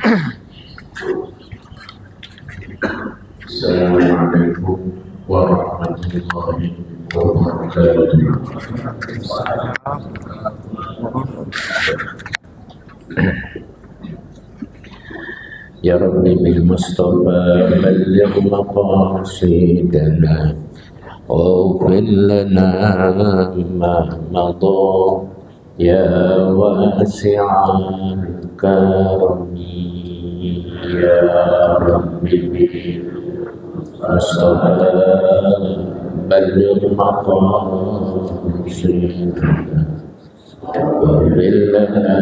Assalamualaikum warahmatullahi wabarakatuh. Ya Rabbi bil Mustafa balligh maqasidana waghfir lana ma madha ya wasi'al karami ya Rabbi bil Mustafa balligh maqasidana waghfir lana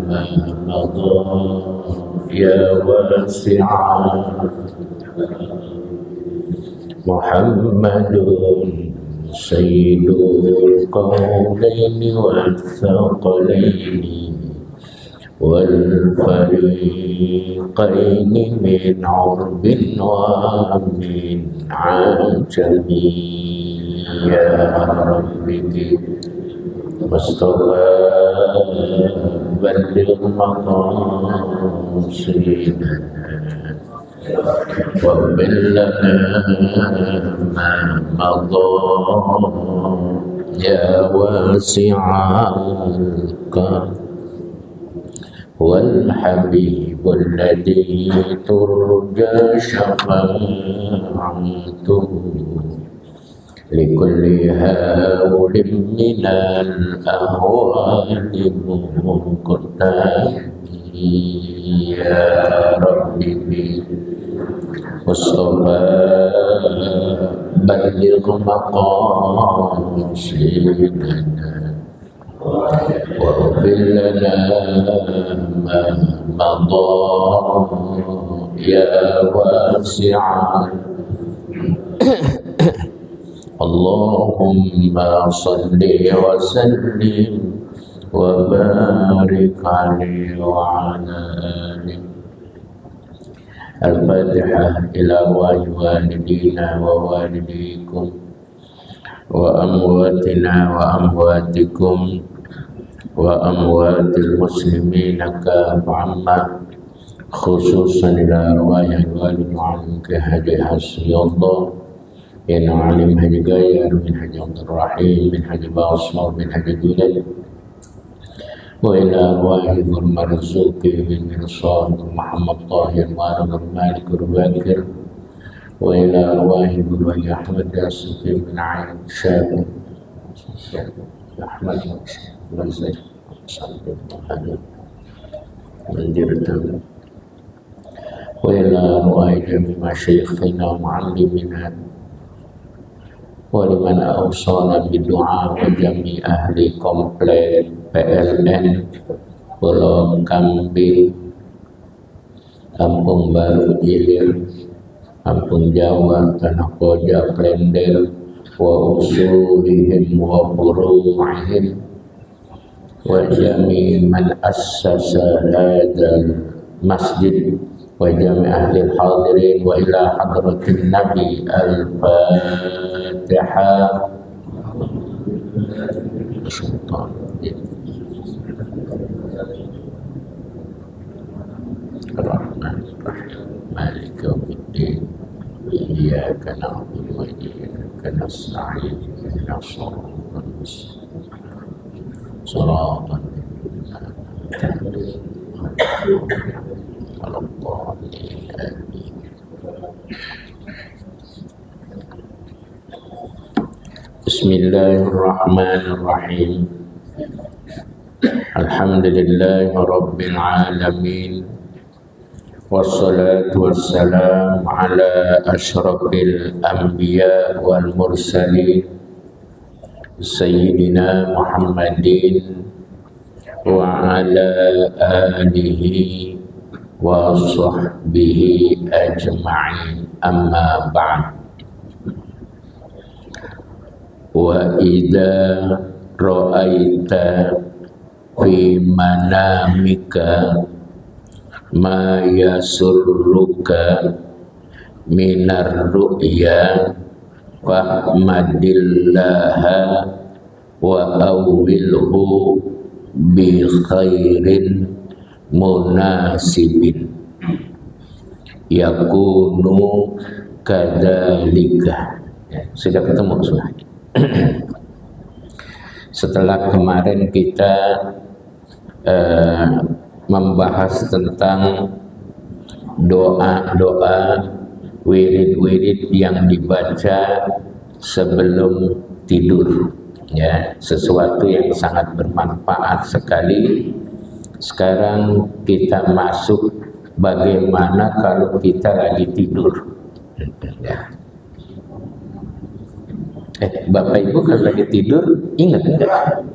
ma madha ya wasi'al Muhammadun sayyidul qawlaini wal thaqalaini wal fariqaini min urbin wa min ajami ya Rabbi Mustafa balligh maqasidana waghfir lana ma madha ya wasi'al karam wal habibul ladzi turja syafa'atuhu likulli hawlin minal ahwali muqtadi ya Rabbi Mustafa balligh maqasidana waghfir lana ma madha ya wasi'al Allahumma salli wa sallim wa barik alaihi wa ala alihi. Al-Fatihah ila walidina wa walidikum wa amwatina wa amwatikum wa amwatil muslimina kafa'amma khususan ila arwahil walid wa alimki haji hasbiyallah in alim haji gayar min haji abdurrahim min haji basmar min haji dulad wa ila arwahil marzuki min mirsad Muhammad Tahir wa ala Malik Bakir wa ila arwahil wali Ahmad As-Siti bin Ain Syekh Ahmad bin Zaid mendirtam wa ila arwahil jami masyayikhina wa muallimina wa liman awsana bidu'a wa jami ahli komplek PLN Pulau Kambing, Kampung Baru Ilir, Kampung Jawa, Tanah Koja, Klender, wa usulihim wa furu'ihim wa jami man assasa hadal masjid wa jami ahli hadirin wa ila hadratin nabi al-Fatihah. Malik yaumiddin iyyaka na'budu wa iyyaka nasta'in ihdinas siratal mustaqim siratal ladzina an'amta 'alaihim. Bismillahirrahmanirrahim. Alhamdulillahi rabbil alamin. Wassalatu wassalamu ala asyrafil anbiya wal mursalin Sayyidina Muhammadin wa ala alihi wa sahbihi ajma'in, amma ba'd. Wa idza ra'aita fi manamika ma yasurruka minar ru'ya fahmadillaha wa awwilhu bi khairin munasibin yakunu kadzalika. Ya, sudah ketemu sudah. Setelah kemarin kita membahas tentang doa-doa, wirid-wirid yang dibaca sebelum tidur, ya, sesuatu yang sangat bermanfaat sekali. Sekarang kita masuk bagaimana kalau kita lagi tidur, ya. Bapak Ibu kalau lagi tidur ingat enggak?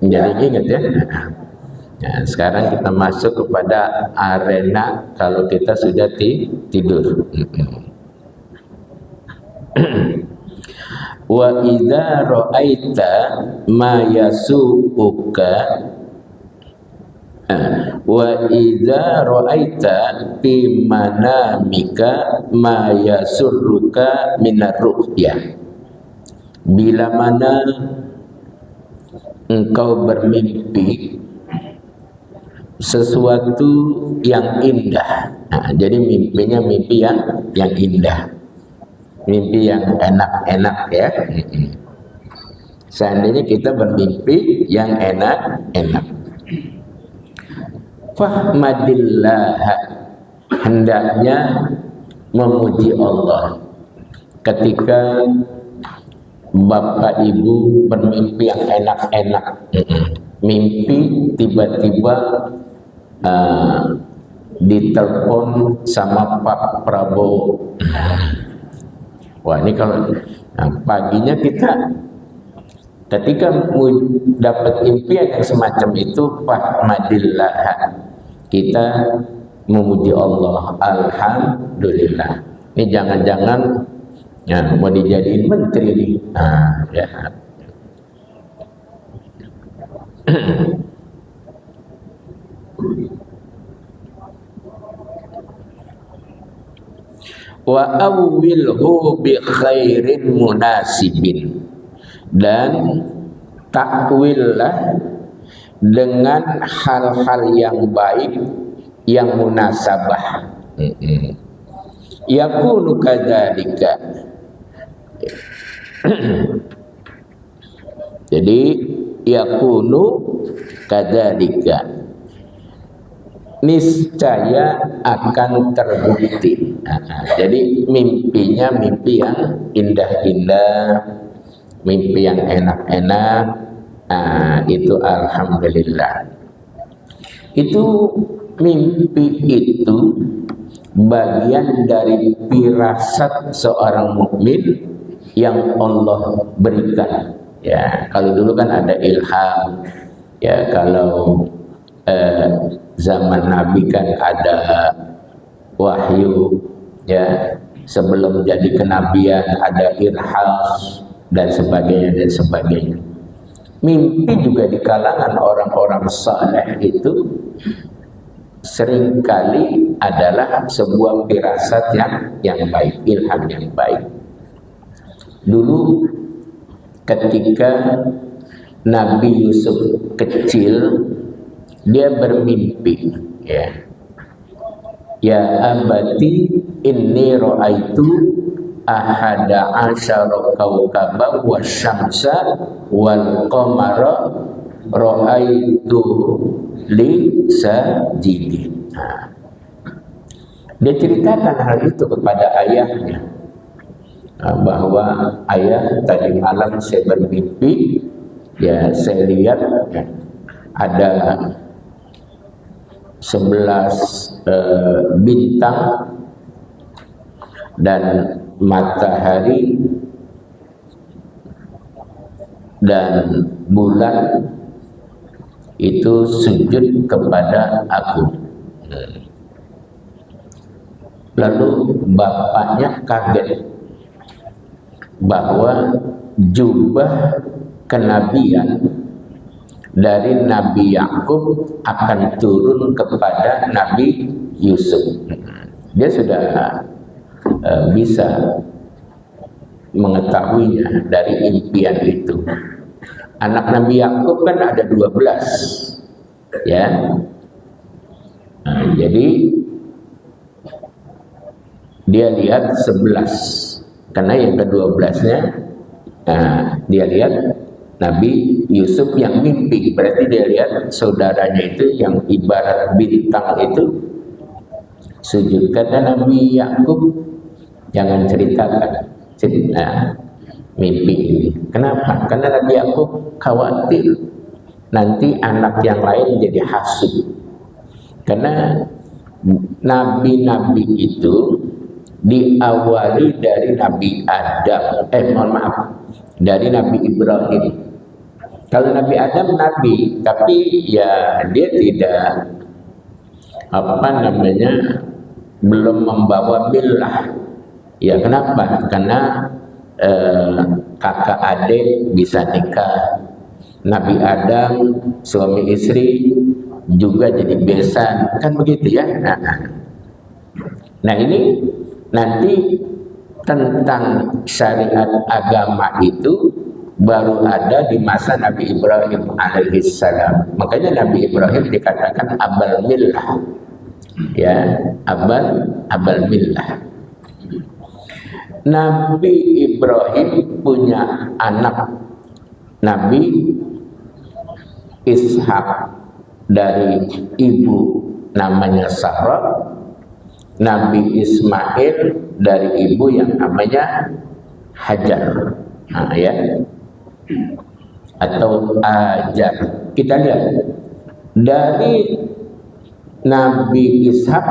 Jadi ingat ya. Nah, sekarang kita masuk kepada arena kalau kita sudah tidur. Wa idza ra'aita ma yasuuka wa idza ra'aita fi manamika ma yasurruka minar ru'ya. Bila mana engkau bermimpi sesuatu yang indah, nah, jadi mimpinya mimpi yang indah, mimpi yang enak-enak ya. Seandainya kita bermimpi yang enak-enak, fahmadillah, hendaknya memuji Allah. Ketika Bapak Ibu bermimpi yang enak-enak, mimpi tiba-tiba ditelepon sama Pak Prabowo. Wah, ini kalau paginya kita ketika dapat impian yang semacam itu, fahmadillah, kita memuji Allah, alhamdulillah. Ini jangan-jangan ya, mau dijadiin menteri nih. Nah, ya. Wa awwilhu bi khairin munasibin, dan takwillah dengan hal-hal yang baik yang munasabah. Yakunu kadzalika. Jadi yakunu kadzalika, niscaya akan terbukti. Jadi mimpinya mimpi yang indah-indah, mimpi yang enak-enak, itu alhamdulillah. Itu mimpi itu bagian dari firasat seorang mukmin yang Allah berikan. Ya, kalau dulu kan ada ilham. Ya, kalau zaman Nabi kan ada wahyu. Ya, sebelum jadi kenabian ada irhas dan sebagainya dan sebagainya. Mimpi juga di kalangan orang-orang saleh itu seringkali adalah sebuah firasat yang baik, ilham yang baik. Dulu ketika Nabi Yusuf kecil, dia bermimpi, ya abati inni ra'aitu ahada asyara kawkaba wasyamsa wal qamara ra'aitu li sajidin. Dia ceritakan hal itu kepada ayahnya, bahwa ayah, tadi malam saya bermimpi, ya saya lihat ya, ada 11 bintang dan matahari dan bulan itu sujud kepada aku. Lalu bapaknya kaget bahwa jubah kenabian dari Nabi Yakub akan turun kepada Nabi Yusuf. Dia sudah bisa mengetahuinya dari impian itu. Anak Nabi Yakub kan ada 12, ya. Jadi dia lihat 11, karena yang ke-12-nya dia lihat Nabi Yusuf yang mimpi. Berarti dia lihat saudaranya itu yang ibarat bintang itu sujud. Kata Nabi Yakub, jangan ceritakan mimpi ini. Kenapa? Karena Nabi Yakub khawatir nanti anak yang lain jadi hasud. Karena nabi-nabi itu diawali dari Nabi Adam, dari Nabi Ibrahim. Kalau Nabi Adam nabi, tapi ya dia tidak belum membawa millah. Ya kenapa? Karena kakak adik bisa nikah. Nabi Adam suami istri juga jadi besan, kan begitu ya. Nah ini nanti tentang syariat agama itu baru ada di masa Nabi Ibrahim alaihissalam. Makanya Nabi Ibrahim dikatakan abal millah, ya, abal millah. Nabi Ibrahim punya anak Nabi Ishak dari ibu namanya Sarah, Nabi Ismail dari ibu yang namanya Hajar, atau Ajar. Kita lihat dari Nabi Ishak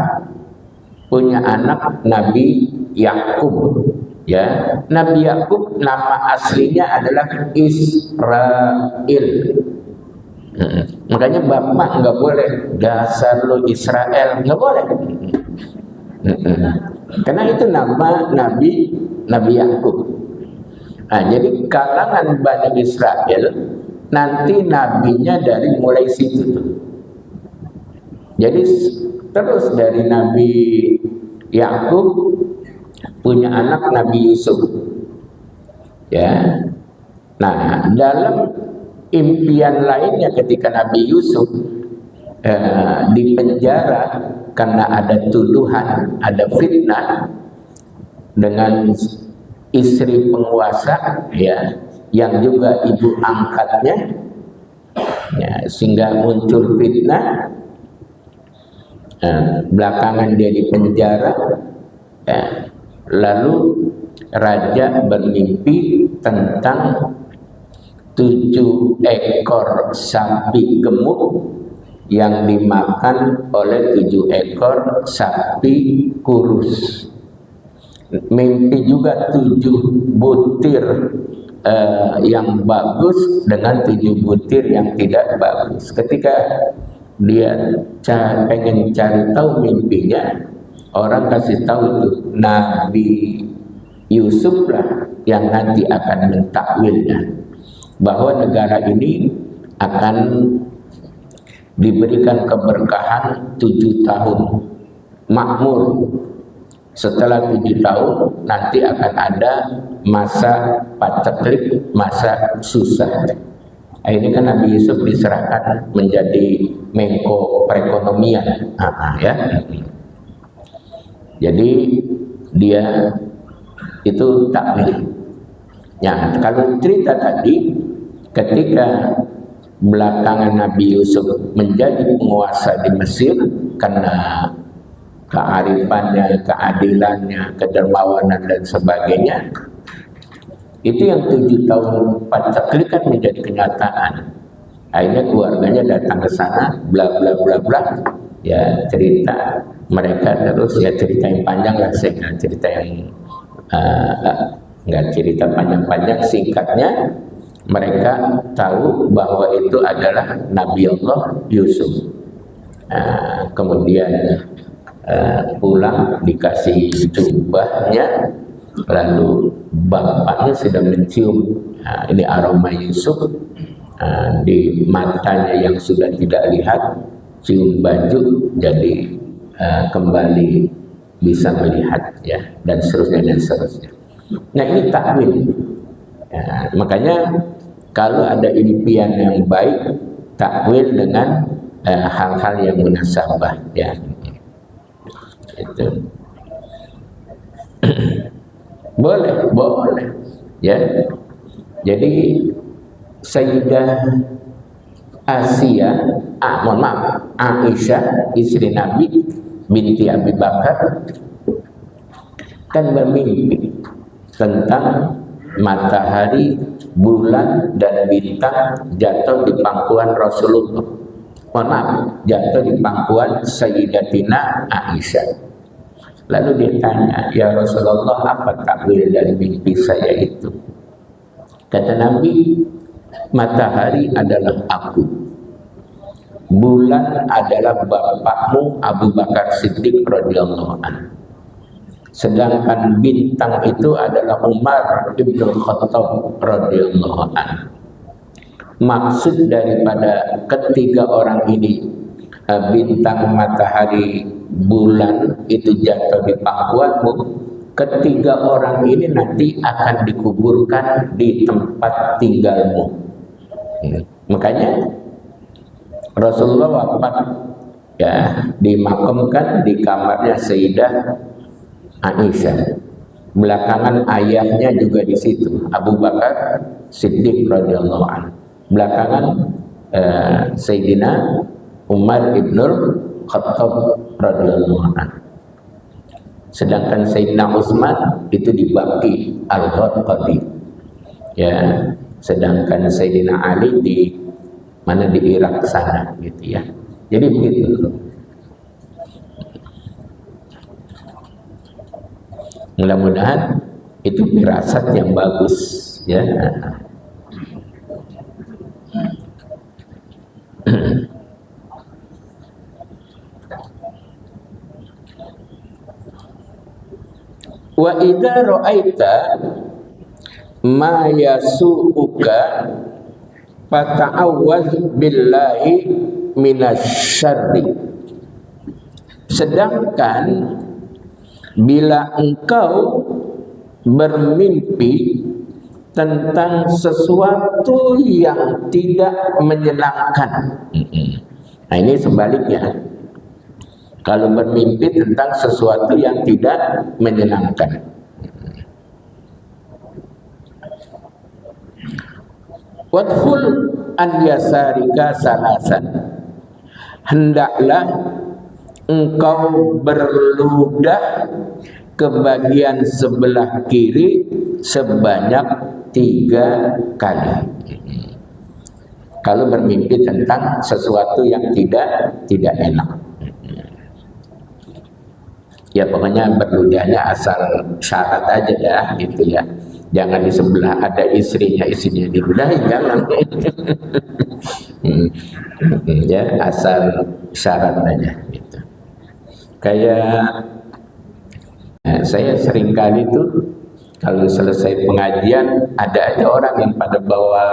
punya anak Nabi Yakub. Ya, Nabi Yakub nama aslinya adalah Israel. Makanya bapak nggak boleh dasar lo Israel, nggak boleh. Karena itu nama Nabi Yakub. Nah, jadi kalangan Bani Israel nanti nabinya dari mulai situ. Jadi terus dari Nabi Yakub punya anak Nabi Yusuf. Ya. Nah, dalam impian lainnya ketika Nabi Yusuf dipenjara karena ada tuduhan, ada fitnah dengan istri penguasa, ya, yang juga ibu angkatnya, ya, sehingga muncul fitnah. Belakangan dia dipenjara, ya. Lalu raja bermimpi tentang 7 ekor sapi gemuk yang dimakan oleh 7 ekor sapi kurus. Mimpi juga 7 butir yang bagus dengan 7 butir yang tidak bagus. Ketika dia pengen cari tahu mimpinya, orang kasih tahu itu Nabi Yusuf lah yang nanti akan mentakwilnya, bahwa negara ini akan diberikan keberkahan 7 tahun makmur. Setelah 7 tahun nanti akan ada masa paceklik, masa susah. Ini kan Nabi Yusuf diserahkan menjadi Menko Perekonomian, ya. Jadi dia itu takwil. Ya, kalau cerita tadi ketika belakangan Nabi Yusuf menjadi penguasa di Mesir karena kearifannya, keadilannya, kedermawanan dan sebagainya, itu yang 7 tahun paceklik kan menjadi kenyataan. Akhirnya keluarganya datang ke sana, bla bla bla bla, ya cerita mereka terus, ya cerita yang panjang lah, saya nggak cerita yang nggak cerita panjang-panjang. Singkatnya, mereka tahu bahwa itu adalah Nabi Allah Yusuf. Kemudian pulang dikasih jubahnya, lalu bapaknya sudah mencium ini aroma Yusuf, di matanya yang sudah tidak lihat, cium baju, jadi kembali bisa melihat, ya, dan seterusnya. Nah, ini takwil. Makanya kalau ada impian yang baik, takwil dengan hal-hal yang munasabah ya. Itu boleh ya. Jadi Sayyidah Aisyah istri Nabi binti Abi Bakar kan bermimpi tentang matahari, bulan dan bintang jatuh di pangkuan Rasulullah. Jatuh di pangkuan Sayyidatina Aisyah. Lalu dia tanya, "Ya Rasulullah, apa takwil dari mimpi saya itu?" Kata Nabi, "Matahari adalah aku, bulan adalah bapakmu Abu Bakar Siddiq radhiyallahu anhu, sedangkan bintang itu adalah Umar ibn Khattab radhiyallahu anhu." Maksud daripada ketiga orang ini, bintang, matahari, bulan itu jatuh di pangkuanmu, ketiga orang ini nanti akan dikuburkan di tempat tinggalmu. Makanya Rasulullah wafat ya, dimakamkan di kamarnya Sayyidah Aisyah. Belakangan ayahnya juga di situ, Abu Bakar Siddiq radhiyallahu anhu. Belakangan Sayyidina Umar ibnul Khattab radhiyallahu anhu. Sedangkan Sayyidina Utsman itu di Baqi al-Gharqadi. Ya, sedangkan Sayyidina Ali di mana, di Irak sana gitu ya. Jadi begitu. Mudah-mudahan itu firasat yang bagus ya. Wa idza ra'aita ma yasu'uka fata'awwaz billahi minasyarri. Sedangkan bila engkau bermimpi tentang sesuatu yang tidak menyenangkan. Nah, ini sebaliknya. Kalau bermimpi tentang sesuatu yang tidak menyenangkan. Wadkhul an yasarika salasan. Hendaklah engkau berludah ke bagian sebelah kiri sebanyak 3 kali. Kalau bermimpi tentang sesuatu yang tidak enak. Ya pokoknya berludahnya asal syarat aja dah gitu ya. Jangan di sebelah ada istrinya diludahin, jangan. Ya asal syarat aja gitu. Kayak saya sering kali tuh kalau selesai pengajian ada aja orang yang pada bawa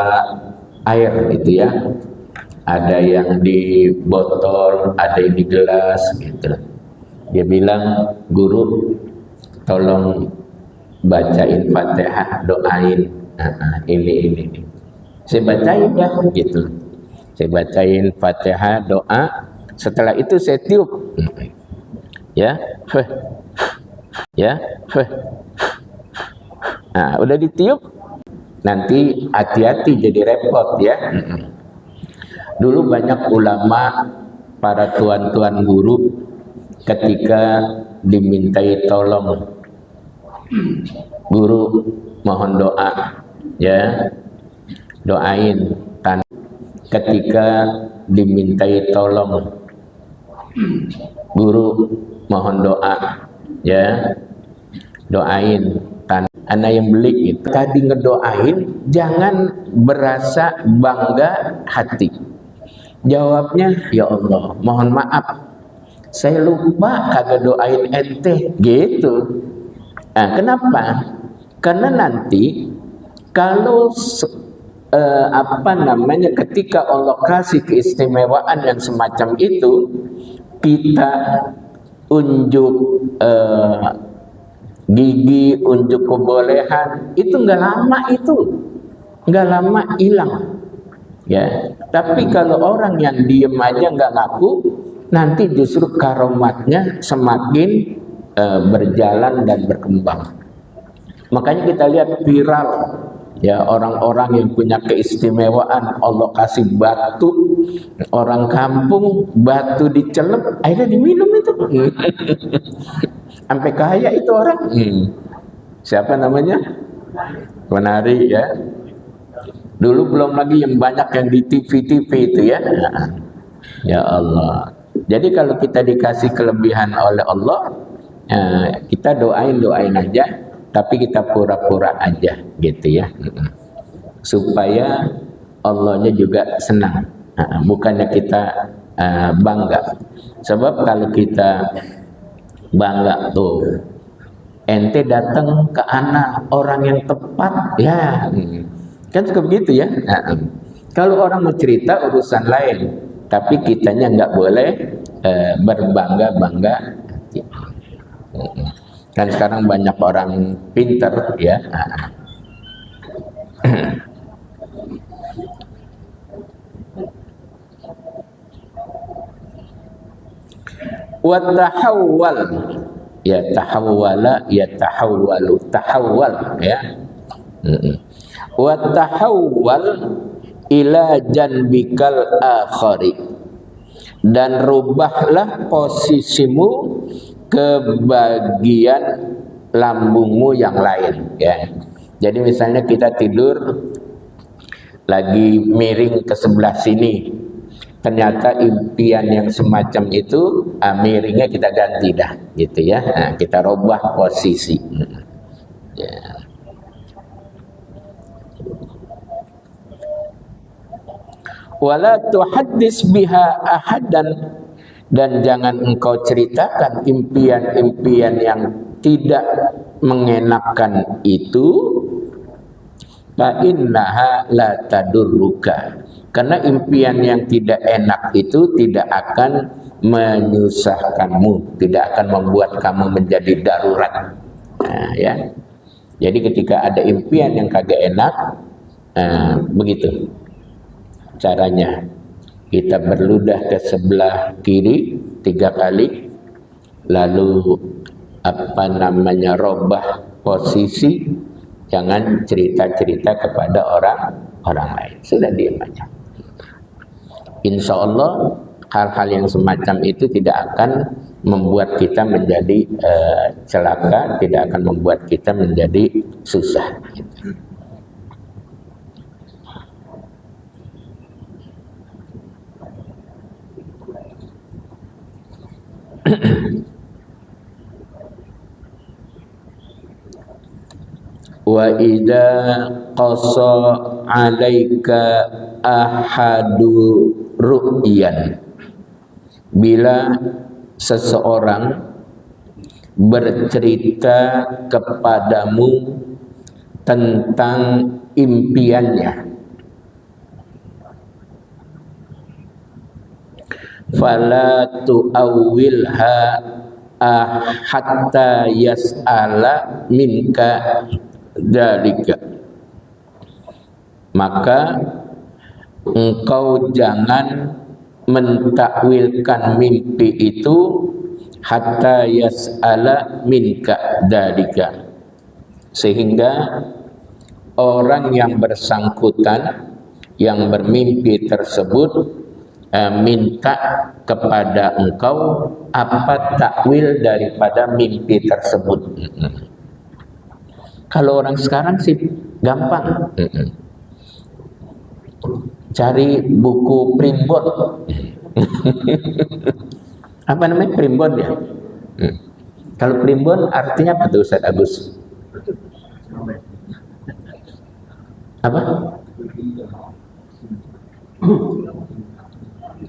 air gitu ya. Ada yang di botol, ada yang di gelas gitu. Dia bilang, "Guru, tolong bacain Fatihah, doain ini. Saya bacain ya gitu. Saya bacain Fatihah, doa. Setelah itu saya tiup. Ya. Ya. Nah, udah ditiup, nanti hati-hati jadi repot ya. Dulu banyak ulama, para tuan-tuan guru, ketika dimintai tolong, "Guru mohon doa ya, doain." Ketika dimintai tolong, "Guru mohon doa ya, doain." Anak yang beli itu tadi ngedoain, jangan berasa bangga hati. Jawabnya, "Ya Allah, mohon maaf, saya lupa kagak doain ente," gitu. Nah, kenapa? Karena nanti kalau ketika Allah kasih keistimewaan yang semacam itu, kita unjuk gigi, unjuk kebolehan, itu nggak lama hilang. Ya, tapi kalau orang yang diem aja nggak ngaku, nanti justru karomatnya semakin berjalan dan berkembang. Makanya kita lihat viral, ya, orang-orang yang punya keistimewaan, Allah kasih batu, orang kampung batu dicelup, akhirnya diminum itu. Sampai kaya itu orang. Siapa namanya? Penari, ya. Dulu belum lagi yang banyak yang di TV-TV itu, ya. Ya Allah. Jadi kalau kita dikasih kelebihan oleh Allah, kita doain aja, tapi kita pura-pura aja, gitu ya. Supaya Allahnya juga senang. Bukannya kita bangga. Sebab kalau kita bangga tuh, ente datang ke anak orang yang tepat, ya. Kan suka begitu, ya. Kalau orang mau cerita urusan lain, tapi kitanya nggak boleh berbangga-bangga. Kan sekarang banyak orang pinter, ya. Wa tahawwal, ya, tahawwala, ya, tahawwalu, tahawwal, ya. Wa tahawwal ila janbikal akhari, dan rubahlah posisimu ke bagian lambungmu yang lain, ya. Jadi misalnya kita tidur lagi miring ke sebelah sini, ternyata impian yang semacam itu miringnya kita ganti dah, gitu ya. Nah, kita rubah posisi, ya. Wala tuhaddis biha ahadan, dan jangan engkau ceritakan impian-impian yang tidak mengenakkan itu. Fa innaha la tadurruka, karena impian yang tidak enak itu tidak akan menyusahkanmu, tidak akan membuat kamu menjadi darurat. Nah, ya. Jadi ketika ada impian yang kagak enak, begitu caranya. Kita berludah ke sebelah kiri 3 kali, lalu robah posisi, jangan cerita-cerita kepada orang lain, sudah diam aja. Insya Allah hal-hal yang semacam itu tidak akan membuat kita menjadi celaka, tidak akan membuat kita menjadi susah. Wa idza qasa 'alaika ahadu ru'yan, bila seseorang bercerita kepadamu tentang impiannya, fala tu'awwilha hatta yas'ala minka dzalika, maka engkau jangan mentakwilkan mimpi itu hatta yas'ala minka dzalika, sehingga orang yang bersangkutan yang bermimpi tersebut minta kepada engkau apa takwil daripada mimpi tersebut. Kalau orang sekarang sih gampang, cari buku primbon. Apa namanya primbon, ya? Kalau primbon artinya apa tuh, Ustaz Agus? Apa?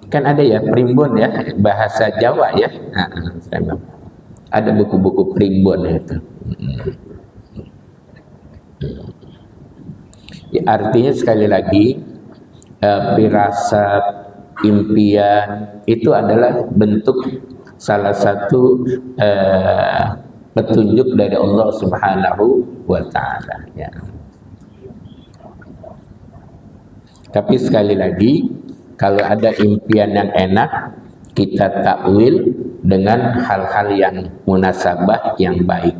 Kan ada ya primbon, ya, bahasa Jawa, ya. Ada buku-buku primbon itu. Ya, artinya sekali lagi, firasat, impian itu adalah bentuk salah satu petunjuk dari Allah Subhanahu wa Ta'ala, ya. Tapi sekali lagi, kalau ada impian yang enak, kita takwil dengan hal-hal yang munasabah, yang baik.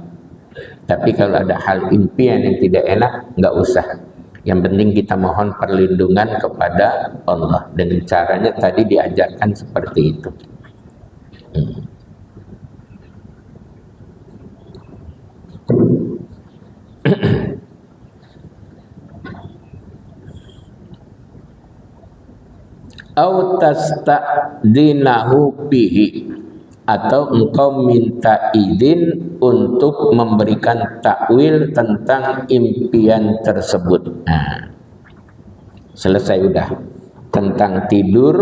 Tapi kalau ada hal impian yang tidak enak, nggak usah. Yang penting kita mohon perlindungan kepada Allah. Dan caranya tadi diajarkan seperti itu. Au tasta'dinahu bihi, atau engkau minta izin untuk memberikan takwil tentang impian tersebut. Nah, selesai udah. Tentang tidur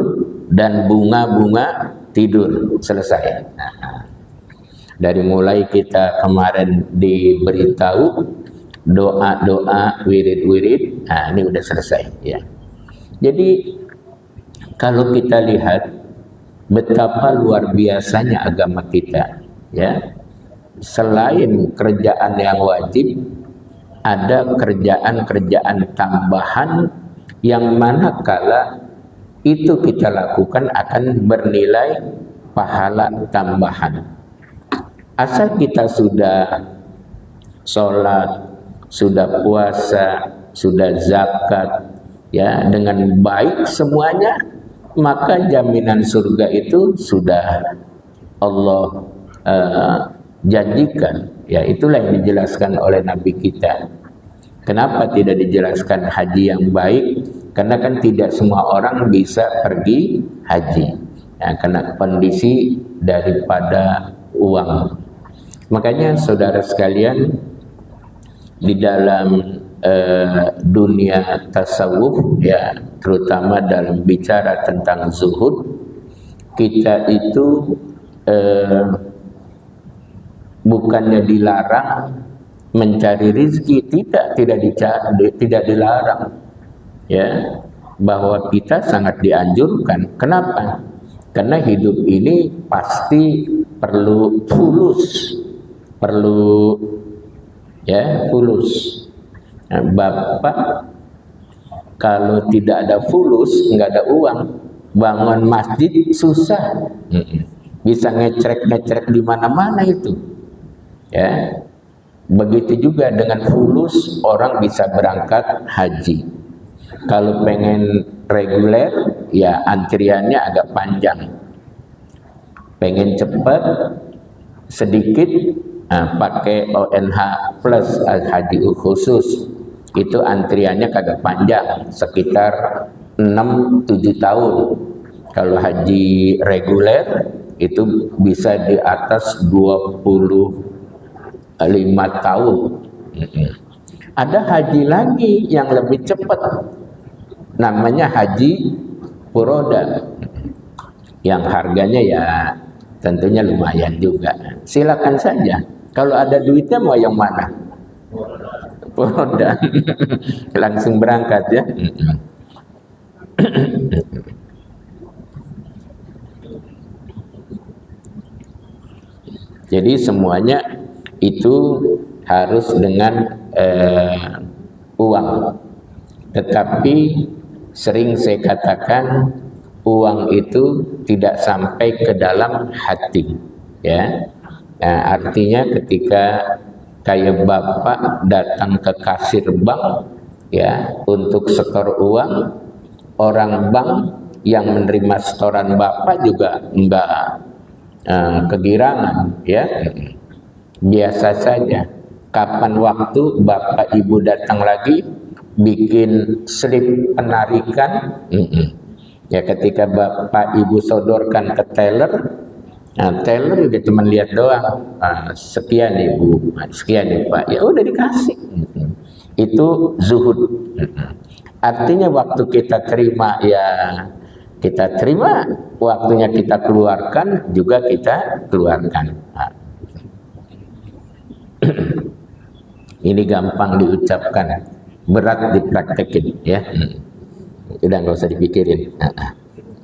dan bunga-bunga tidur, selesai. Nah, dari mulai kita kemarin diberitahu doa-doa, wirid-wirid, nah ini udah selesai ya. Jadi kalau kita lihat betapa luar biasanya agama kita, ya. Selain kerjaan yang wajib, ada kerjaan-kerjaan tambahan yang manakala itu kita lakukan akan bernilai pahala tambahan. Asal kita sudah sholat, sudah puasa, sudah zakat, ya, dengan baik semuanya, maka jaminan surga itu sudah Allah janjikan. Ya, itulah yang dijelaskan oleh Nabi kita. Kenapa tidak dijelaskan haji yang baik? Karena kan tidak semua orang bisa pergi haji, ya, karena kondisi daripada uang. Makanya saudara sekalian, di dalam dunia tasawuf, ya, terutama dalam bicara tentang zuhud, kita itu bukannya dilarang mencari rizki, tidak dilarang, ya, bahwa kita sangat dianjurkan. Kenapa? Karena hidup ini pasti perlu fulus, fulus. Nah, Bapak kalau tidak ada fulus, nggak ada uang, bangun masjid susah. Bisa ngecrek di mana-mana itu. Ya, begitu juga dengan fulus orang bisa berangkat haji. Kalau pengen reguler, ya antriannya agak panjang. Pengen cepat, sedikit, pakai ONH plus haji khusus, itu antriannya kagak panjang, sekitar 6-7 tahun. Kalau haji reguler itu bisa di atas 25 tahun. Ada haji lagi yang lebih cepat, namanya haji furoda, yang harganya ya tentunya lumayan juga. Silakan saja. Kalau ada duitnya mau yang mana? Furoda. Langsung berangkat ya. Jadi semuanya itu harus dengan uang. Tetapi sering saya katakan, uang itu tidak sampai ke dalam hati, ya. Nah, artinya ketika kayak Bapak datang ke kasir bank, ya, untuk setor uang, orang bank yang menerima setoran Bapak juga enggak kegirangan, ya, biasa saja. Kapan waktu Bapak Ibu datang lagi bikin slip penarikan, ya, ketika Bapak Ibu sodorkan ke teller, nah teller udah cuma lihat doang, sekian Ibu, sekian ya Pak, ya udah dikasih. Itu zuhud. Artinya waktu kita terima, ya kita terima, waktunya kita keluarkan juga kita keluarkan. Ini gampang diucapkan, berat dipraktekin, ya. Udah nggak usah dipikirin.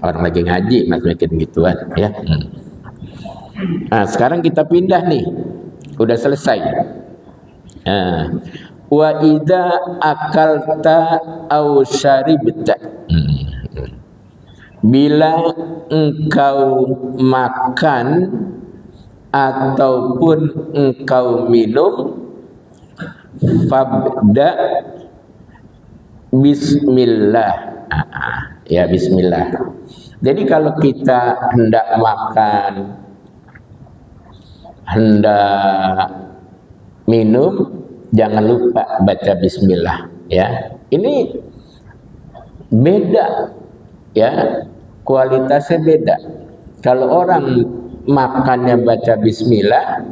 Orang lagi ngaji masih mikirin gituan, ya. Nah, sekarang kita pindah nih, udah selesai. wa idza akalta aw syaribta. Bila engkau makan ataupun engkau minum, fabda bismillah. Ya, bismillah. Jadi kalau kita hendak makan, hendak minum, jangan lupa baca bismillah, ya. Ini beda, ya, kualitasnya beda. Kalau orang makannya baca bismillah,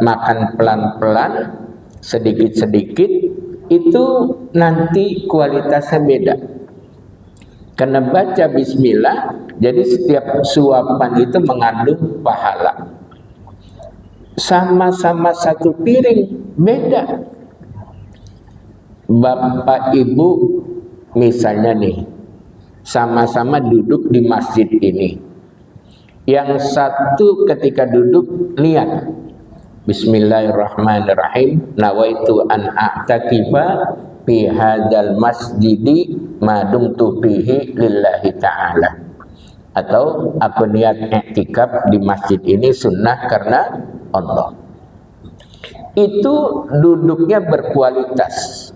makan pelan-pelan, sedikit-sedikit, itu nanti kualitasnya beda. Karena baca bismillah, jadi setiap suapan itu mengandung pahala. Sama-sama satu piring, beda. Bapak ibu misalnya nih, sama-sama duduk di masjid ini. Yang satu ketika duduk niat Bismillahirrahmanirrahim, nawaitu an a'takifa fi hadzal masjidi ma dumtu fihi lillahi ta'ala. Atau aku niat i'tikaf di masjid ini sunnah karena Allah. Itu duduknya berkualitas.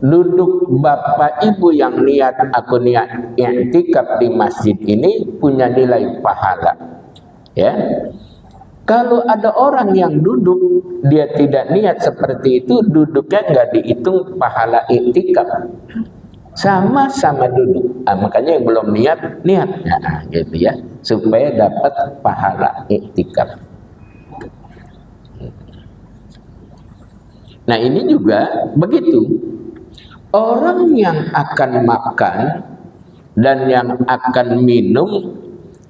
Duduk bapak ibu yang niat aku niat i'tikaf di masjid ini punya nilai pahala, ya. Kalau ada orang yang duduk dia tidak niat seperti itu, duduknya nggak dihitung pahala i'tikaf. Sama-sama duduk, makanya yang belum niat, gitu ya, supaya dapat pahala i'tikaf. Nah ini juga begitu. Orang yang akan makan dan yang akan minum,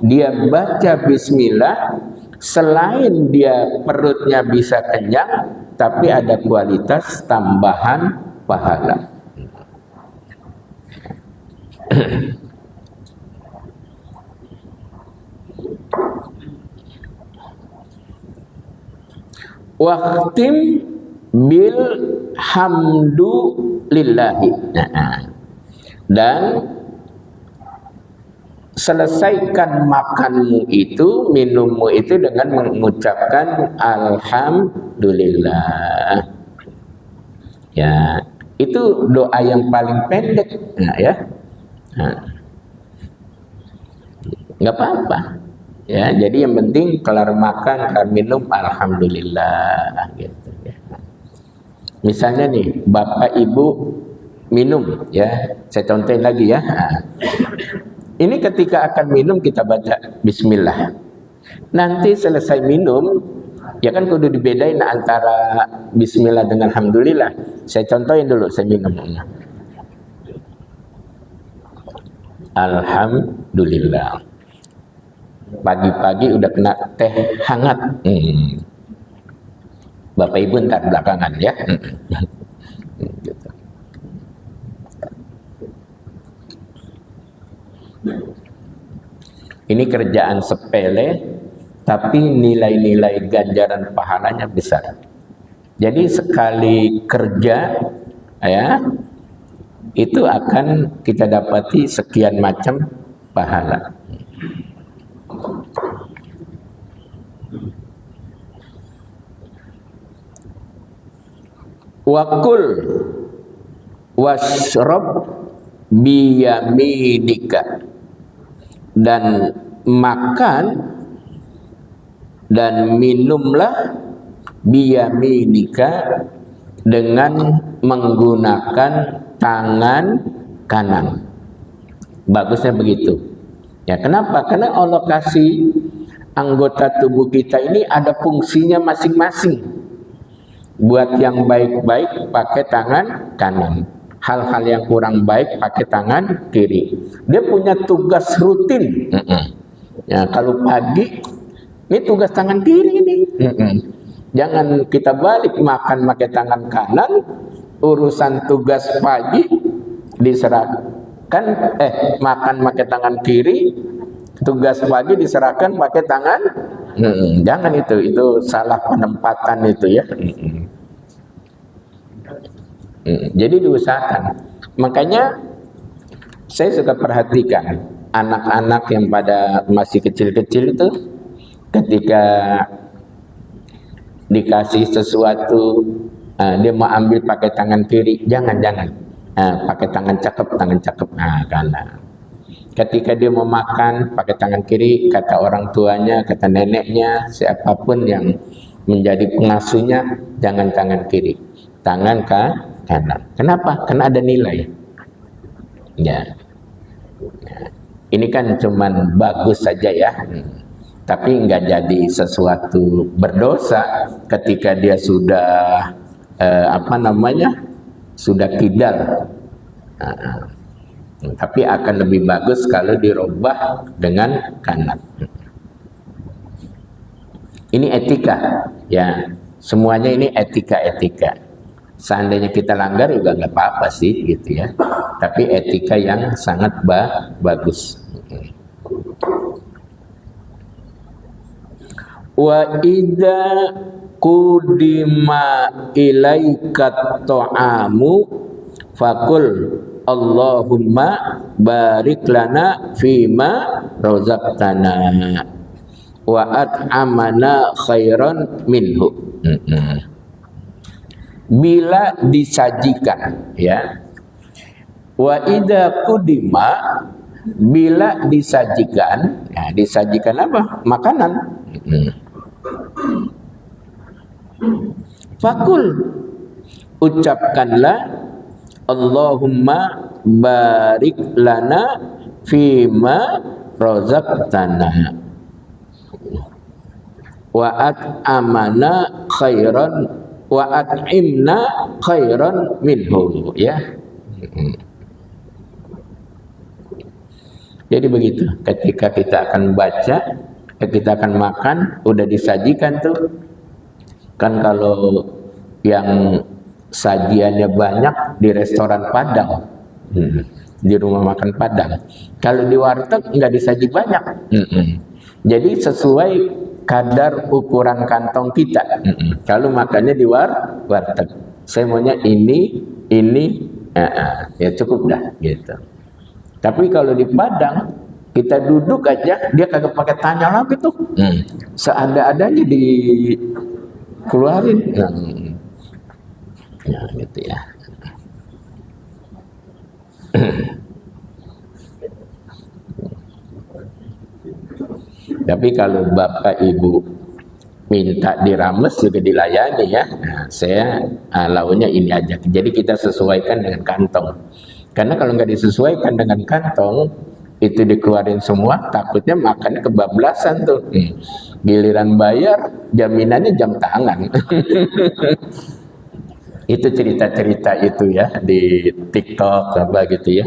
dia baca bismillah, selain dia perutnya bisa kenyang, tapi ada kualitas tambahan pahala. Waqtim bil hamdu lillahi. Dan selesaikan makanmu itu, minummu itu dengan mengucapkan alhamdulillah. Ya, itu doa yang paling pendek, ya. Nggak apa-apa. Ya, jadi yang penting kelar makan, kelar minum, alhamdulillah, gitu ya. Misalnya nih, bapak ibu minum, ya, saya contohin lagi ya. Ini ketika akan minum kita baca bismillah. Nanti selesai minum, ya kan kudu dibedain antara bismillah dengan alhamdulillah. Saya contohin dulu, saya minum. Alhamdulillah. Pagi-pagi udah kena teh hangat. Bapak ibu ntar belakangan ya. Gitu. Ini kerjaan sepele, tapi nilai-nilai ganjaran pahalanya besar. Jadi sekali kerja, ya, itu akan kita dapati sekian macam pahala. Wakul washrab biyaminika, dan makan dan minumlah biyaminika dengan menggunakan tangan kanan. Bagusnya begitu. Ya, kenapa? Karena Allah kasih anggota tubuh kita ini ada fungsinya masing-masing. Buat yang baik-baik pakai tangan kanan. Hal-hal yang kurang baik pakai tangan kiri. Dia punya tugas rutin. Ya, kalau pagi ini tugas tangan kiri ini. Jangan kita balik makan pakai tangan kanan, urusan tugas pagi diserahkan, makan pakai tangan kiri, tugas pagi diserahkan pakai tangan. Jangan itu salah penempatan itu ya. Jadi diusahakan. Makanya saya suka perhatikan anak-anak yang pada masih kecil-kecil itu, ketika dikasih sesuatu, dia mau ambil pakai tangan kiri, jangan, pakai tangan cakep, karena ketika dia mau makan pakai tangan kiri, kata orang tuanya, kata neneknya, siapapun yang menjadi pengasuhnya, jangan tangan kiri, tangan kanan. Kenapa? Karena ada nilai. Ya. Ini kan cuman bagus saja ya, tapi nggak jadi sesuatu berdosa ketika dia sudah sudah kidal. Tapi akan lebih bagus kalau dirubah dengan kanan. Ini etika, ya. Semuanya ini etika. Seandainya kita langgar juga nggak apa-apa sih, gitu ya. Tapi etika yang sangat bagus. Wa idza qudima ilaika ta'amu fakul Allahumma barik lana fima razaqtana wa at'amana khairan minhu. Bila disajikan, ya. Wa idza qudima, bila disajikan, ya, disajikan apa? Makanan. Fakul, ucapkanlah Allahumma barik lana fima razaqtana wa at'amana khairan wa at'imna khairan minhu, ya. Jadi begitu, ketika kita akan baca, kita akan makan, udah disajikan tuh. Kan kalau yang sajiannya banyak di restoran Padang, di rumah makan Padang. Kalau di warteg nggak disaji banyak. Jadi sesuai kadar ukuran kantong kita. Kalau makannya di warteg, saya maunya ini, ya cukup dah, gitu. Tapi kalau di Padang, kita duduk aja, dia kagak pakai tanya lagi tuh. Seada-adanya dikeluarin. Ya, gitu ya. Tapi kalau Bapak Ibu minta dirames juga dilayani ya. Nah, saya launya ini aja. Jadi kita sesuaikan dengan kantong. Karena kalau nggak disesuaikan dengan kantong, itu dikeluarin semua, takutnya makannya kebablasan tuh. Giliran bayar, jaminannya jam tangan. Itu cerita-cerita itu ya di TikTok apa gitu ya.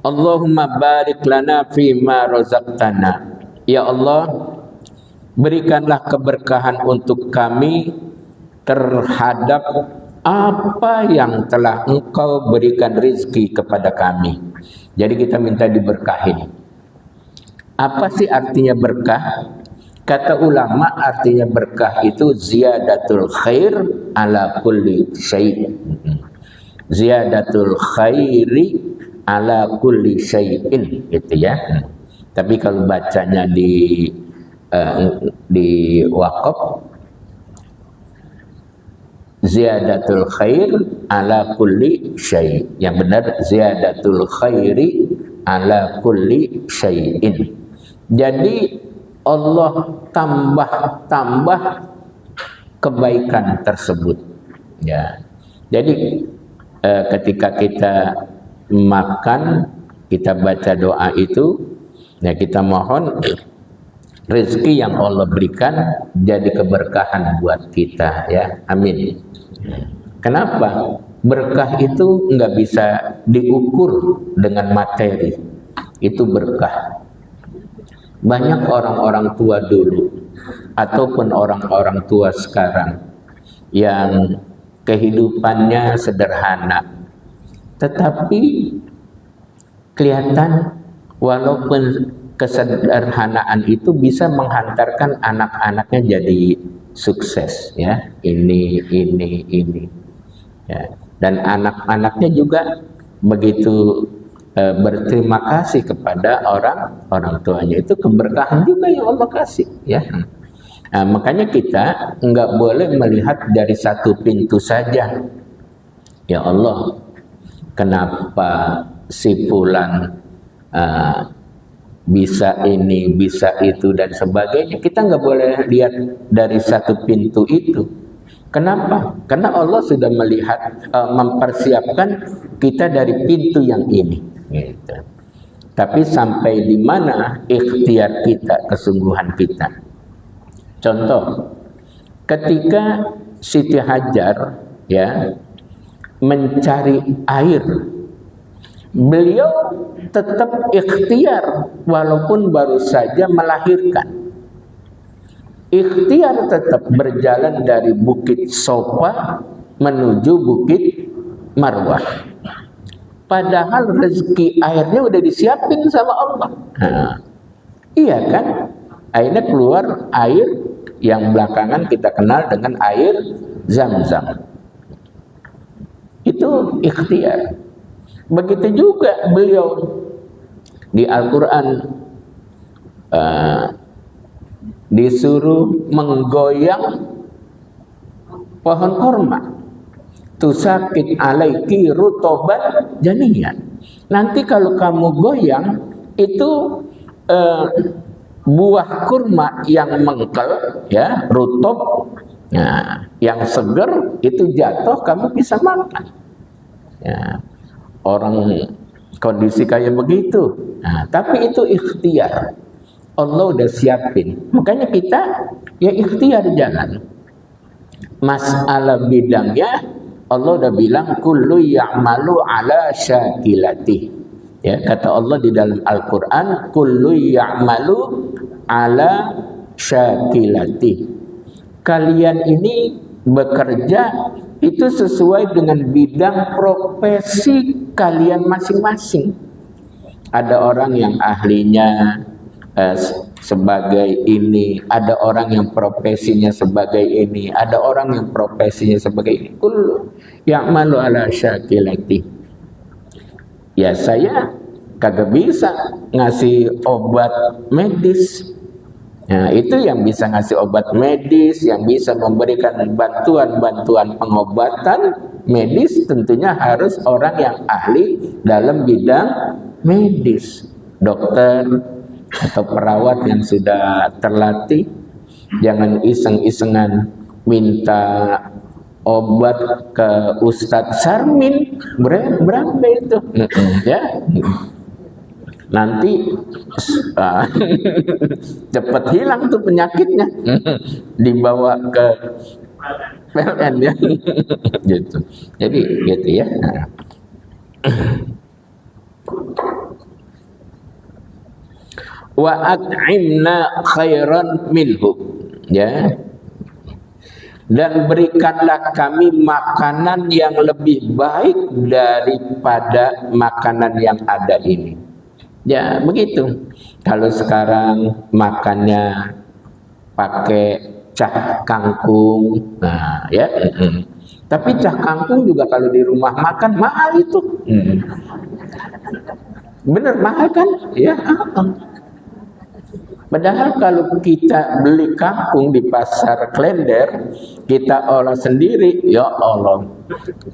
Allahumma barik lana fima razaqtana. Ya Allah, berikanlah keberkahan untuk kami terhadap apa yang telah Engkau berikan rezeki kepada kami. Jadi kita minta diberkahin. Apa sih artinya berkah? Kata ulama, artinya berkah itu ziyadatul khair ala kulli syai'. Ziyadatul khairi ala kulli syai'in, gitu ya. Tapi kalau bacanya di waqaf, ziyadatul khair ala kulli syai'. Yang benar ziyadatul khairi ala kulli syai'in. Jadi Allah tambah kebaikan tersebut, ya. Jadi ketika kita makan, kita baca doa itu, ya, kita mohon rezeki yang Allah berikan jadi keberkahan buat kita, ya. Amin. Kenapa? Berkah itu nggak bisa diukur dengan materi. Itu berkah. Banyak orang-orang tua dulu ataupun orang-orang tua sekarang yang kehidupannya sederhana, tetapi kelihatan walaupun kesederhanaan itu bisa menghantarkan anak-anaknya jadi sukses, ya. Ini ya. Dan anak-anaknya juga begitu berterima kasih kepada orang tuanya. Itu keberkahan juga yang Allah kasih, ya. Nah, makanya kita nggak boleh melihat dari satu pintu saja. Ya Allah, kenapa si fulan bisa ini, bisa itu, dan sebagainya. Kita nggak boleh lihat dari satu pintu itu. Kenapa? Karena Allah sudah melihat, mempersiapkan kita dari pintu yang ini. Gitu. Tapi sampai di mana ikhtiar kita, kesungguhan kita. Contoh, ketika Siti Hajar, ya, mencari air, beliau tetap ikhtiar walaupun baru saja melahirkan. Ikhtiar tetap berjalan dari Bukit Sofa menuju Bukit Marwah. Padahal rezeki airnya udah disiapin sama Allah. Nah, iya kan? Akhirnya keluar air yang belakangan kita kenal dengan air Zam-Zam. Itu ikhtiar. Begitu juga beliau di Al-Quran disuruh menggoyang pohon korma. Tusakit alaiki rutoban janiyan. Nanti kalau kamu goyang itu buah kurma yang mengkel, ya, rutob, nah, yang seger itu jatuh, kamu bisa makan. Ya, orang kondisi kayak begitu. Nah, tapi itu ikhtiar. Allah udah siapin. Makanya kita ya ikhtiar jalan. Masalah bidangnya Allah udah bilang kullu ya'malu ala syakilati. Ya, kata Allah di dalam Al-Qur'an, kullu ya'malu ala syakilati. Kalian ini bekerja itu sesuai dengan bidang profesi kalian masing-masing. Ada orang yang ahlinya sebagai ini, ada orang yang profesinya sebagai ini, ada orang yang profesinya sebagai ini. Kullu ya'malu ala syakilati. Ya, saya kagak bisa ngasih obat medis. Nah, itu yang bisa ngasih obat medis, yang bisa memberikan bantuan-bantuan pengobatan medis tentunya harus orang yang ahli dalam bidang medis. Dokter atau perawat yang sudah terlatih. Jangan iseng-isengan minta obat ke Ustadz Sarmin, berapa itu? Ya, nanti cepat hilang tuh penyakitnya, dibawa ke PLN, ya. Gitu. Jadi gitu, ya. Wa at'imna khairan minhu, ya. Dan berikanlah kami makanan yang lebih baik daripada makanan yang ada ini. Ya, begitu. Kalau sekarang makannya pakai cah kangkung, nah, ya. Tapi cah kangkung juga kalau di rumah makan mahal itu. Bener mahal kan? Ya. Padahal kalau kita beli kangkung di pasar Klender, kita olah sendiri, ya Allah,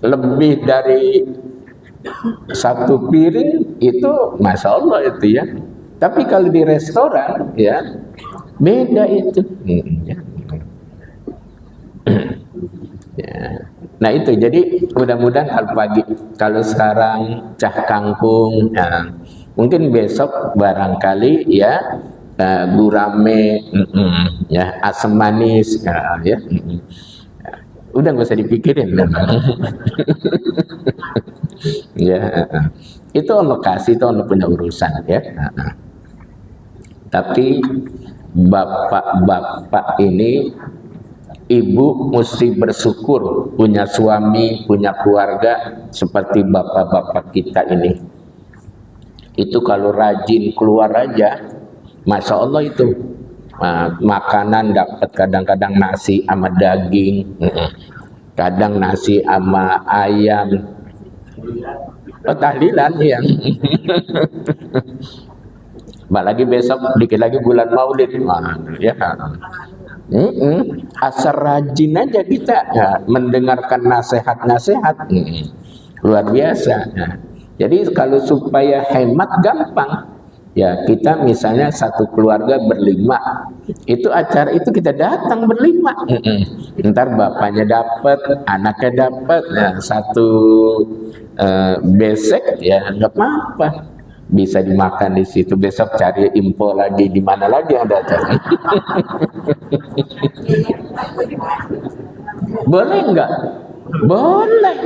lebih dari satu piring itu, masya Allah itu, ya. Tapi kalau di restoran, ya, beda itu. Ya. Nah itu, jadi mudah-mudahan kalau sekarang cah kangkung, ya, mungkin besok barangkali, ya, gurame, ya, asam manis, ya, udah nggak usah dipikirin. Ya, itu Allah kasih, itu Allah punya urusan, ya. Tapi bapak-bapak ini, ibu mesti bersyukur punya suami, punya keluarga seperti bapak-bapak kita ini. Itu kalau rajin keluar aja, Masya Allah itu. Makanan dapat kadang-kadang nasi sama daging, kadang nasi sama ayam. Tahlilan ya. Lagi besok dikit lagi bulan Maulid. Ya. Asal rajin aja kita ya, mendengarkan nasihat-nasihat. Luar biasa. Ya. Jadi kalau supaya hemat gampang. Ya, kita misalnya satu keluarga berlima, itu acara itu kita datang berlima. Ntar bapaknya dapat, anaknya dapat, ya, satu besek ya nggak apa-apa, bisa dimakan di situ. Besok cari info lagi di mana lagi ada acara. Boleh nggak? Boleh.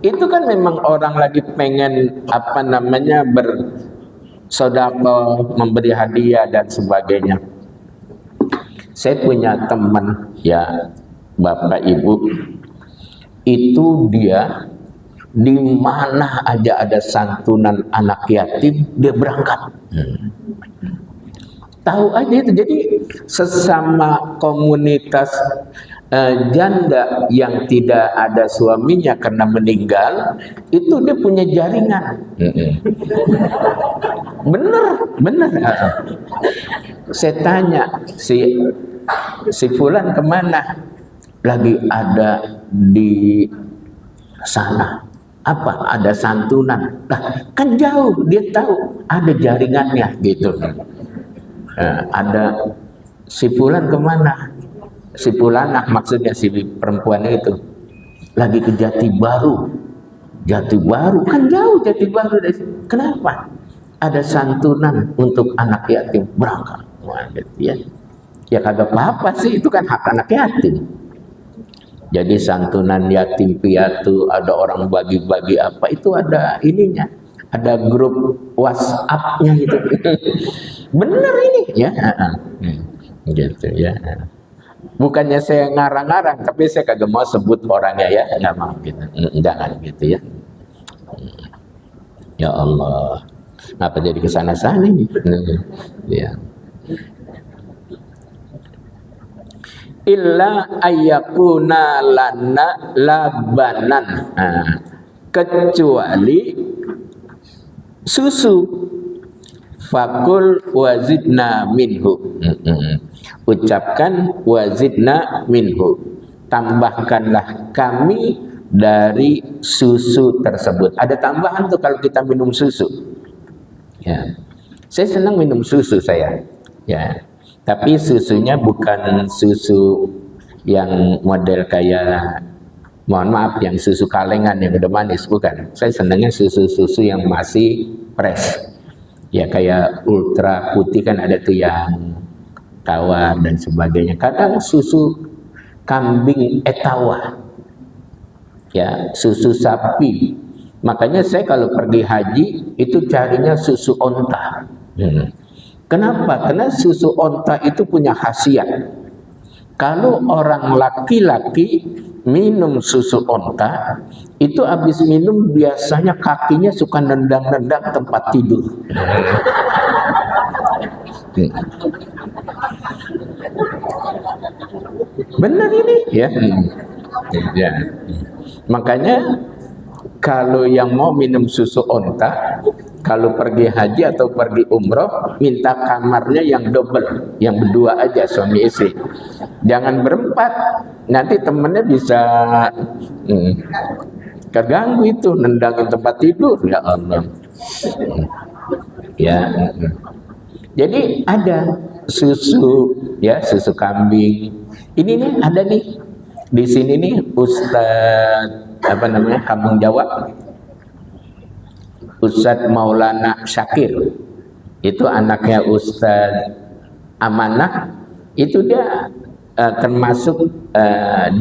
Itu kan memang orang lagi pengen apa namanya bersedekah, memberi hadiah dan sebagainya. Saya punya teman ya, bapak ibu, itu dia di mana aja ada santunan anak yatim dia berangkat. Tahu aja itu. Jadi sesama komunitas janda yang tidak ada suaminya karena meninggal, itu dia punya jaringan. Bener. Saya tanya si fulan kemana? Lagi ada di sana. Apa? Ada santunan. Lah, kan jauh, dia tahu ada jaringannya gitu. Ada si fulan kemana? Si Pulanak maksudnya si perempuan itu lagi ke Jati Baru kan jauh Jati Baru dari sini. Kenapa? Ada santunan untuk anak yatim, berangkat. Wah, gitu ya. Ya kagak apa-apa sih, itu kan hak anak yatim. Jadi santunan yatim piatu, ada orang bagi-bagi apa, itu ada ininya, ada grup WhatsApp-nya gitu. Bener ini ya. Gitu ya. Bukannya saya ngarang-ngarang, tapi saya kagak mau sebut orangnya ya, nggak mau gitu. Jangan gitu ya. Ya Allah, ngapa jadi kesana-sana ini? Ya. Illa ayyakuna lana labanan, kecuali susu. Fakul wazidna minhu. Ucapkan wazidna minhu, tambahkanlah kami dari susu tersebut. Ada tambahan tuh kalau kita minum susu. Ya, saya senang minum susu saya. Ya, tapi susunya bukan susu yang model kayak, mohon maaf, yang susu kalengan yang udah manis, bukan. Saya senangnya susu-susu yang masih fresh. Ya kayak ultra putih kan ada tuh yang tawar dan sebagainya. Kadang susu kambing etawa, ya susu sapi. Makanya saya kalau pergi haji itu carinya susu onta. Kenapa? Karena susu onta itu punya khasiat. Kalau orang laki-laki minum susu onta, itu habis minum biasanya kakinya suka nendang-nendang tempat tidur. Benar ini ya. Ya. Makanya kalau yang mau minum susu onta, kalau pergi haji atau pergi umroh, minta kamarnya yang double, yang berdua aja suami istri. Jangan berempat, nanti temennya bisa keganggu itu, nendangin tempat tidur. Ya Allah. Ya. Jadi ada susu, ya susu kambing. Ini nih ada nih di sini nih Ustadz apa namanya Kampung Jawa, Ustadz Maulana Syakir, itu anaknya Ustadz Amanah, itu dia termasuk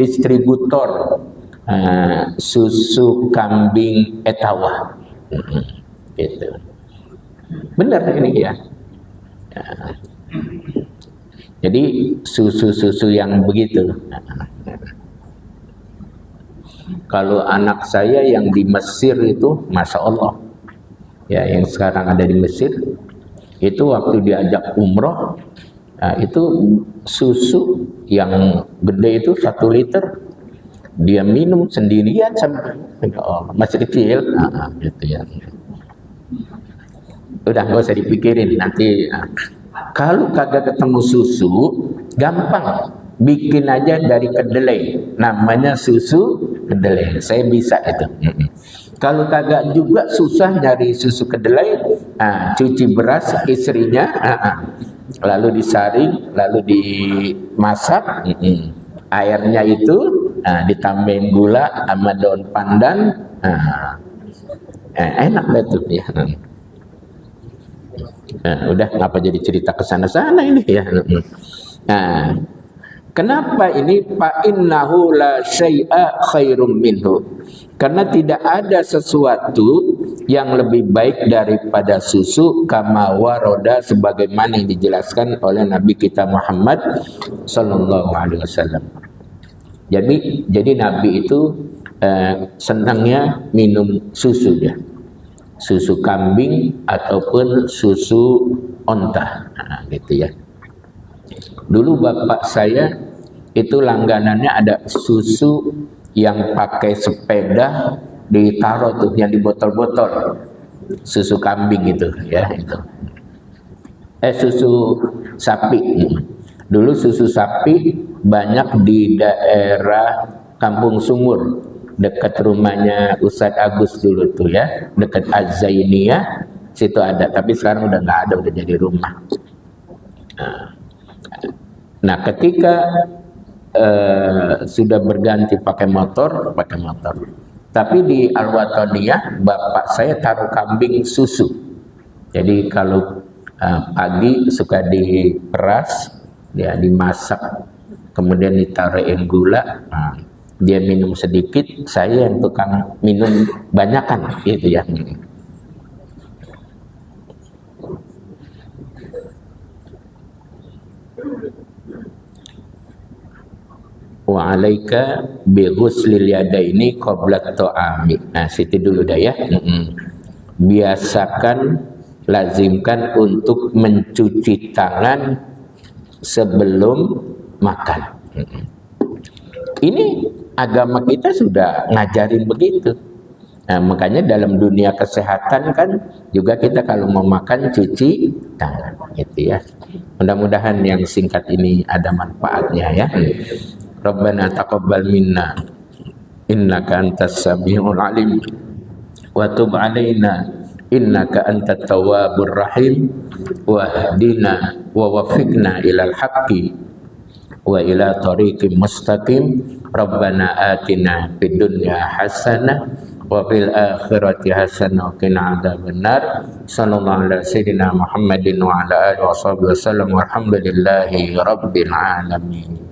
distributor susu kambing etawa. Gitu. Benar ini ya. Jadi susu-susu yang begitu. Kalau anak saya yang di Mesir itu, Masya Allah, ya yang sekarang ada di Mesir, Itu waktu diajak umroh, itu susu yang gede itu 1 liter dia minum sendirian sampai masih kecil, gitu ya. Udah nggak usah dipikirin nanti. Kalau kagak ketemu susu, gampang, bikin aja dari kedelai, namanya susu kedelai. Saya bisa itu. Kalau kagak juga susah nyari susu kedelai, cuci beras istrinya, lalu disaring, lalu dimasak, airnya itu ditambahin gula sama daun pandan, enak deh tuh ya. Udah ngapa jadi cerita ke sana-sana ini ya. Kenapa ini fa innahu la syai'a khairum minhu? Karena tidak ada sesuatu yang lebih baik daripada susu, kama waroda, sebagaimana yang dijelaskan oleh Nabi kita Muhammad sallallahu alaihi wasallam. Jadi Nabi itu senangnya minum susu dia. Susu kambing ataupun susu onta, gitu ya. Dulu bapak saya itu langganannya ada susu yang pakai sepeda ditaruh tuh yang di botol-botol, susu kambing gitu ya, itu. Susu sapi. Dulu susu sapi banyak di daerah Kampung Sumur, dekat rumahnya Ustadz Agus dulu tuh ya, dekat Az-Zainiyah, situ ada, tapi sekarang udah nggak ada, udah jadi rumah. Nah, ketika sudah berganti pakai motor. Tapi di Al-Watoniyah bapak saya taruh kambing susu. Jadi kalau pagi suka diperas, ya dimasak, kemudian ditaruhin gula. Dia minum sedikit, saya yang tukang minum banyakan, gitu ya. Wa alaika bi ghuslil yadaini qabla ta'ami. Nah, situ dulu dah ya. Biasakan, lazimkan untuk mencuci tangan sebelum makan. Ini agama kita sudah ngajarin begitu. Nah, makanya dalam dunia kesehatan kan juga kita kalau mau makan cuci tangan, gitu ya. Mudah-mudahan yang singkat ini ada manfaatnya ya. Rabbana taqabbal minna innaka antas samiul alim wa tub alaina innaka antat tawwabur rahim wahdina wa wafiqna ilal haqqi wa ila tariqim mustaqim. Rabbana atina fid dunya hasanah wa fil akhirati hasanah wa qina adzabannar. Sallallahu alaihi sayyidina Muhammadin wa ala alihi washabihi wasallam walhamdulillahi rabbil alamin.